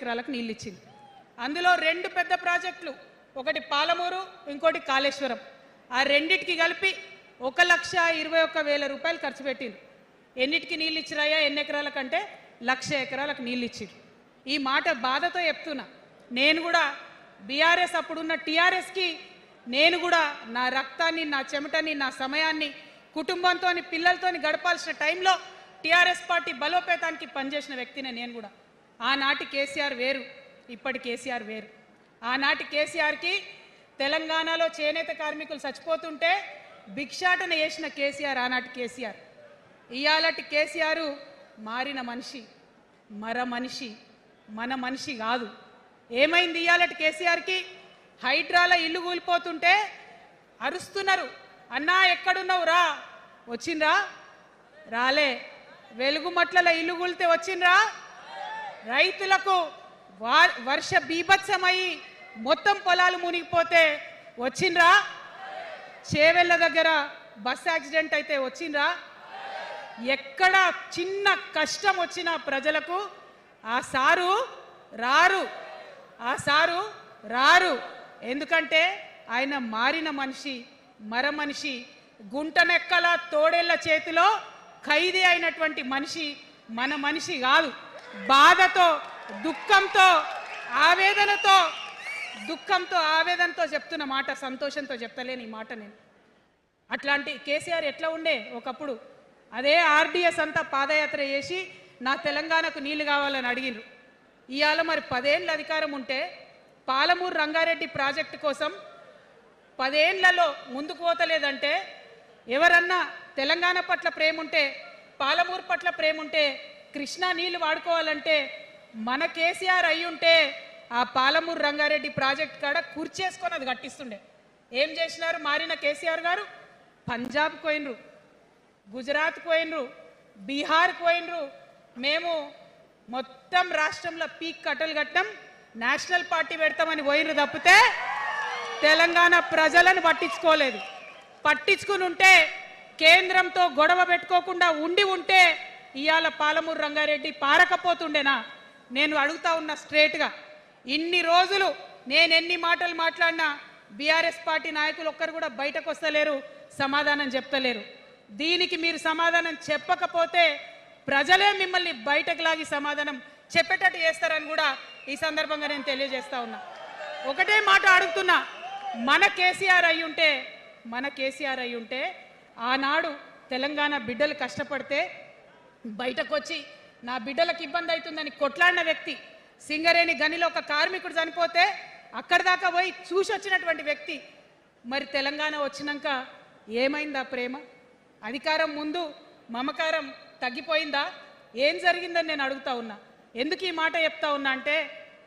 ఎకరాలకు నీళ్ళు ఇచ్చింది. అందులో రెండు పెద్ద ప్రాజెక్టులు, ఒకటి పాలమూరు, ఇంకోటి కాళేశ్వరం. ఆ రెండిటికి కలిపి 1,21,000 రూపాయలు ఖర్చు పెట్టింది. ఎన్నిటికి నీళ్ళు ఇచ్చిరాయా? ఎన్ని ఎకరాలకంటే 1,00,000 ఎకరాలకు నీళ్ళు ఇచ్చింది. ఈ మాట బాధతో చెప్తున్నా. నేను కూడా బీఆర్ఎస్ అప్పుడున్న టీఆర్ఎస్కి నేను కూడా నా రక్తాన్ని, నా చెమటని, నా సమయాన్ని కుటుంబంతో పిల్లలతో గడపాల్సిన టైంలో టీఆర్ఎస్ పార్టీ బలోపేతానికి పనిచేసిన వ్యక్తినే నేను కూడా. ఆనాటి కేసీఆర్ వేరు, ఇప్పటి కేసీఆర్ వేరు. ఆనాటి కేసీఆర్కి తెలంగాణలో చేనేత కార్మికులు చచ్చిపోతుంటే భిక్షాటన చేసిన కేసీఆర్ ఆనాటి కేసీఆర్. ఇయాలటి కేసీఆర్ మారిన మనిషి, మనిషి, మన మనిషి కాదు. ఏమైంది ఇయాలటి కేసీఆర్కి? హైడ్రాల ఇల్లు కూలిపోతుంటే అరుస్తున్నారు, అన్నా ఎక్కడున్నావు రా. వచ్చిండ్రా? రాలే. వెలుగుమట్ల ఇల్లు కూలితే వచ్చిండ్రా? రైతులకు వర్ష బీభత్సమై మొత్తం పొలాలు మునిగిపోతే వచ్చిండ్రా? చేవెళ్ళ దగ్గర బస్ యాక్సిడెంట్ అయితే వచ్చిండ్రా? ఎక్కడ చిన్న కష్టం వచ్చినా ప్రజలకు ఆ సారు రారు, ఆ సారు రారు. ఎందుకంటే ఆయన మారిన మనిషి, మనిషి, గుంటనెక్కల తోడేళ్ల చేతిలో ఖైదీ అయినటువంటి మనిషి, మన మనిషి కాదు. బాధతో, దుఃఖంతో, ఆవేదనతో చెప్తున్న మాట, సంతోషంతో చెప్తలేని ఈ మాట నేను. అట్లాంటి కేసీఆర్ ఎట్లా ఉండే ఒకప్పుడు? అదే ఆర్డీఎస్ అంతా పాదయాత్ర చేసి నా తెలంగాణకు నీళ్లు కావాలని అడిగినారు. ఇవాళ మరి 10 ఏళ్ళ అధికారం ఉంటే పాలమూరు రంగారెడ్డి ప్రాజెక్టు కోసం 10 ఏళ్లలో ముందుకు పోతలేదంటే, ఎవరన్నా తెలంగాణ పట్ల ప్రేమ ఉంటే, పాలమూరు పట్ల ప్రేమ ఉంటే, కృష్ణా నీళ్లు వాడుకోవాలంటే మన కేసీఆర్ అయ్యుంటే ఆ పాలమూరు రంగారెడ్డి ప్రాజెక్ట్ కాడ కూర్చేసుకొని అది కట్టిస్తుండే. ఏం చేసినారు మారిన కేసీఆర్ గారు? పంజాబ్ పోయినరు, గుజరాత్ పోయినరు, బీహార్ పోయినరు. మేము మొత్తం రాష్ట్రంలో పీక్ కట్టలు కట్టం, నేషనల్ పార్టీ పెడతామని పోయినరు తప్పితే తెలంగాణ ప్రజలను పట్టించుకోలేదు. పట్టించుకుని ఉంటే, కేంద్రంతో గొడవ పెట్టుకోకుండా ఉంటే ఇవాళ పాలమూరు రంగారెడ్డి పారకపోతుండేనా? నేను అడుగుతా ఉన్నా స్ట్రేట్గా. ఇన్ని రోజులు నేను ఎన్ని మాటలు మాట్లాడినా బీఆర్ఎస్ పార్టీ నాయకులు ఒక్కరు కూడా బయటకు వస్తలేరు, సమాధానం చెప్తలేరు. దీనికి మీరు సమాధానం చెప్పకపోతే ప్రజలే మిమ్మల్ని బయటకు లాగి సమాధానం చెప్పేటట్టు చేస్తారని కూడా ఈ సందర్భంగా నేను తెలియజేస్తా ఉన్నా. ఒకటే మాట అడుగుతున్నా, మన కేసీఆర్ అయి ఉంటే ఆనాడు తెలంగాణ బిడ్డలు కష్టపడితే బయటకు వచ్చి నా బిడ్డలకు ఇబ్బంది అవుతుందని కొట్లాడిన వ్యక్తి, సింగరేణి గనిలో ఒక కార్మికుడు చనిపోతే అక్కడి దాకా పోయి చూసి వచ్చినటువంటి వ్యక్తి. మరి తెలంగాణ వచ్చినాక ఏమైందా ప్రేమ? అధికారం ముందు మమకారం తగ్గిపోయిందా? ఏం జరిగిందని నేను అడుగుతా ఉన్నా. ఎందుకు ఈ మాట చెప్తా ఉన్నా అంటే,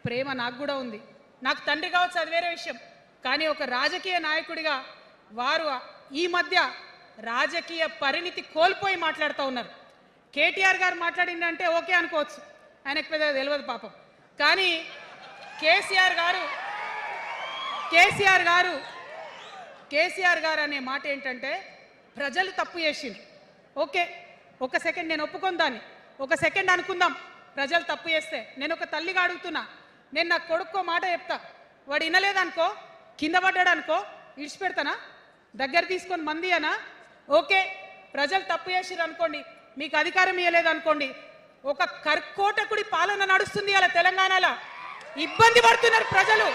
ప్రేమ నాకు కూడా ఉంది. నాకు తండ్రి కావచ్చు, అది వేరే విషయం. కానీ ఒక రాజకీయ నాయకుడిగా వారు ఈ మధ్య రాజకీయ పరిణితి కోల్పోయి మాట్లాడుతూ ఉన్నారు. కేటీఆర్ గారు మాట్లాడిందంటే ఓకే అనుకోవచ్చు, ఆయనకు పెద్దగా తెలియదు పాపం. కానీ కేసీఆర్ గారు అనే మాట ఏంటంటే, ప్రజలు తప్పు చేసిండ్రు. ఓకే, ఒక సెకండ్ నేను ఒప్పుకొని దాన్ని, ఒక సెకండ్ అనుకుందాం. ప్రజలు తప్పు చేస్తే నేను ఒక తల్లిగా అడుగుతున్నా. నేను నా కొడుకో మాట చెప్తా, వాడు వినలేదనుకో, కింద పడ్డాడు అనుకో, ఇడిచిపెడతానా? దగ్గర తీసుకొని మంది అనా? ఓకే, ప్రజలు తప్పు చేసిర్రు అనుకోండి, మీకు అధికారం ఇవ్వలేదు అనుకోండి, ఒక కర్కోటకుడి పాలన నడుస్తుంది అలా తెలంగాణలో. ఇబ్బంది పడుతున్నారు ప్రజలు,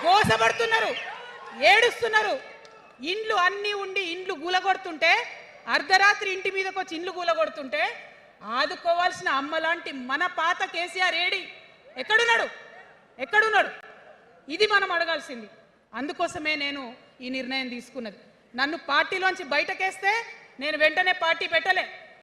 గోసపడుతున్నారు, ఏడుస్తున్నారు. ఇండ్లు అన్నీ ఉండి ఇండ్లు గూలగొడుతుంటే, అర్ధరాత్రి ఇంటి మీదకి వచ్చి ఇండ్లు గూలగొడుతుంటే ఆదుకోవాల్సిన అమ్మలాంటి మన పాత కేసీఆర్ ఏడి? ఎక్కడున్నాడు? ఇది మనం అడగాల్సింది. అందుకోసమే నేను ఈ నిర్ణయం తీసుకున్నది. నన్ను పార్టీలోంచి బయటకేస్తే నేను వెంటనే పార్టీ పెట్టలే.